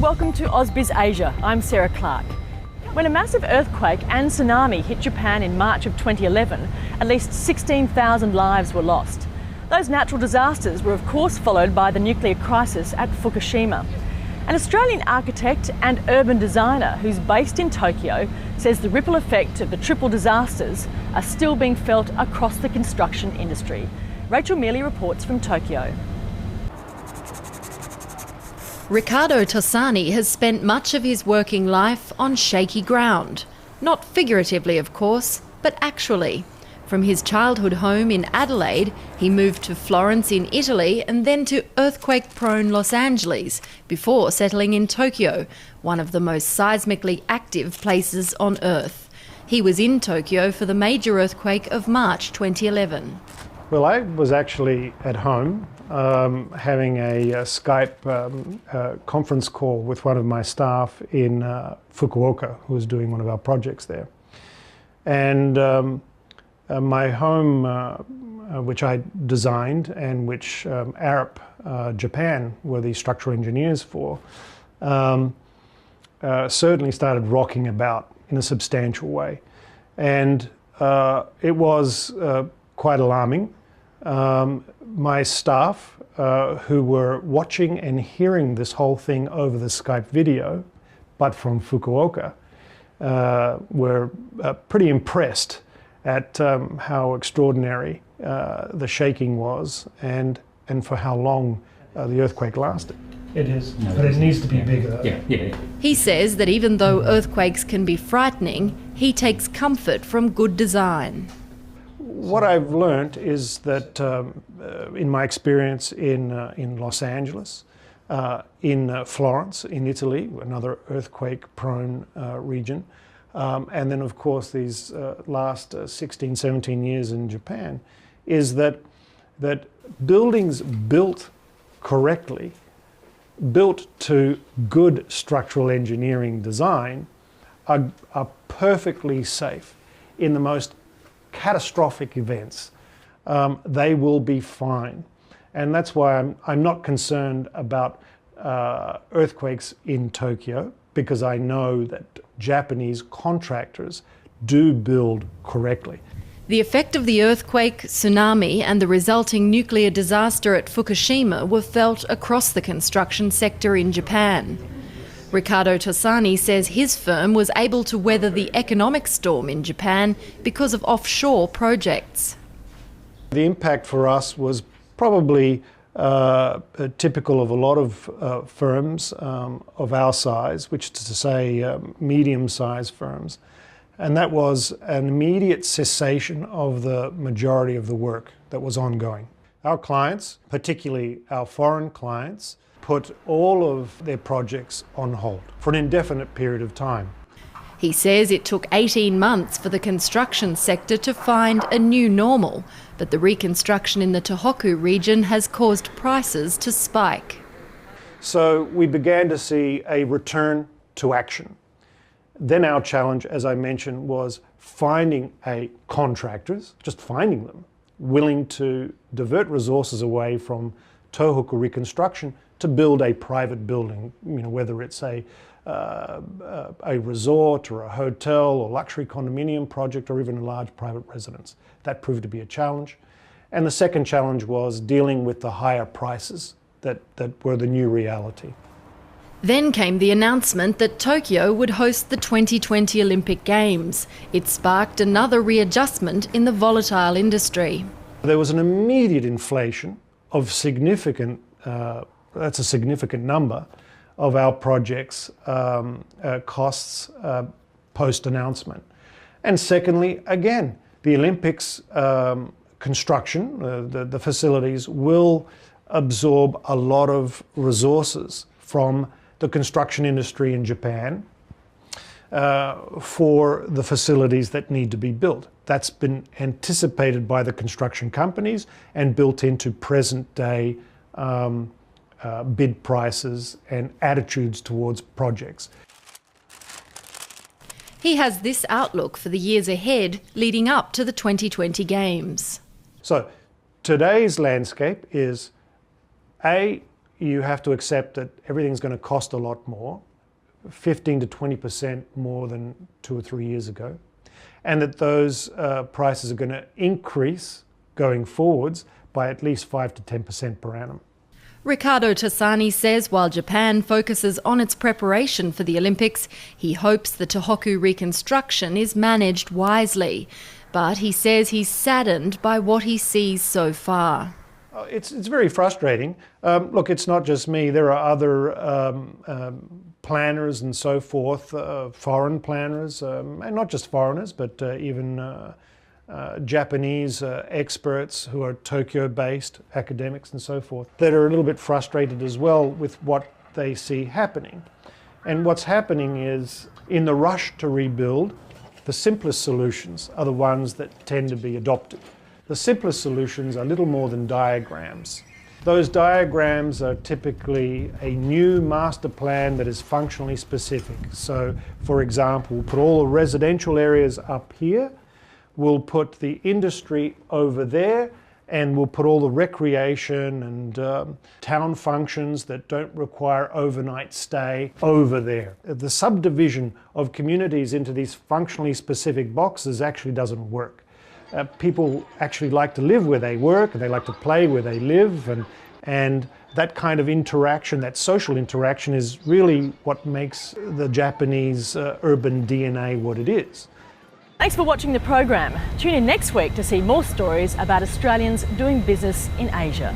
welcome to AusBizAsia. I'm Sarah Clark. When a massive earthquake and tsunami hit Japan in March of 2011, at least 16,000 lives were lost. Those natural disasters were of course followed by the nuclear crisis at Fukushima. An Australian architect and urban designer who's based in Tokyo says the ripple effect of the triple disasters are still being felt across the construction industry. Rachel Mealy reports from Tokyo. Riccardo Tossani has spent much of his working life on shaky ground. Not figuratively, of course, but actually. From his childhood home in Adelaide, he moved to Florence in Italy and then to earthquake-prone Los Angeles before settling in Tokyo, one of the most seismically active places on Earth. He was in Tokyo for the major earthquake of March 2011. Well, I was actually at home having a Skype conference call with one of my staff in Fukuoka, who was doing one of our projects there. And my home, which I designed and which Arup, Japan, were the structural engineers for, certainly started rocking about in a substantial way. And it was quite alarming. My staff, who were watching and hearing this whole thing over the Skype video, but from Fukuoka, were pretty impressed at how extraordinary the shaking was and for how long the earthquake lasted. It is, but it needs to be bigger. Yeah. He says that even though earthquakes can be frightening, he takes comfort from good design. What I've learned is that in my experience in Los Angeles, in Florence, in Italy, another earthquake-prone region, and then of course these last 16, 17 years in Japan, is that buildings built correctly, built to good structural engineering design, are perfectly safe in the most catastrophic events. They will be fine. And that's why I'm not concerned about earthquakes in Tokyo, because I know that Japanese contractors do build correctly. The effect of the earthquake, tsunami and the resulting nuclear disaster at Fukushima were felt across the construction sector in Japan. Riccardo Tossani says his firm was able to weather the economic storm in Japan because of offshore projects. The impact for us was probably typical of a lot of firms of our size, which is to say medium-sized firms. And that was an immediate cessation of the majority of the work that was ongoing. Our clients, particularly our foreign clients, put all of their projects on hold for an indefinite period of time. He says it took 18 months for the construction sector to find a new normal, but the reconstruction in the Tohoku region has caused prices to spike. So we began to see a return to action. Then our challenge, as I mentioned, was finding contractors, just finding them, willing to divert resources away from Tohoku reconstruction to build a private building, whether it's a resort or a hotel or luxury condominium project or even a large private residence. That proved to be a challenge. And the second challenge was dealing with the higher prices that were the new reality. Then came the announcement that Tokyo would host the 2020 Olympic Games. It sparked another readjustment in the volatile industry. There was an immediate inflation of significant, that's a significant number, of our projects' costs post-announcement. And secondly, again, the Olympics construction, the facilities, will absorb a lot of resources from the construction industry in Japan for the facilities that need to be built. That's been anticipated by the construction companies and built into present-day bid prices and attitudes towards projects. He has this outlook for the years ahead leading up to the 2020 Games. So today's landscape is you have to accept that everything's going to cost a lot more, 15 to 20% more than 2 or 3 years ago, and that those prices are going to increase going forwards by at least 5 to 10% per annum. Riccardo Tossani says while Japan focuses on its preparation for the Olympics, he hopes the Tohoku reconstruction is managed wisely. But he says he's saddened by what he sees so far. It's very frustrating. Look, it's not just me. There are other planners and so forth, foreign planners, and not just foreigners, but even Japanese experts who are Tokyo-based, academics and so forth, that are a little bit frustrated as well with what they see happening. And what's happening is, in the rush to rebuild, the simplest solutions are the ones that tend to be adopted. The simplest solutions are little more than diagrams. Those diagrams are typically a new master plan that is functionally specific. So, for example, we'll put all the residential areas up here, we'll put the industry over there, and we'll put all the recreation and town functions that don't require overnight stay over there. The subdivision of communities into these functionally specific boxes actually doesn't work. People actually like to live where they work, and they like to play where they live, and that kind of interaction, that social interaction, is really what makes the Japanese urban DNA what it is. Thanks for watching the program. Tune in next week to see more stories about Australians doing business in Asia.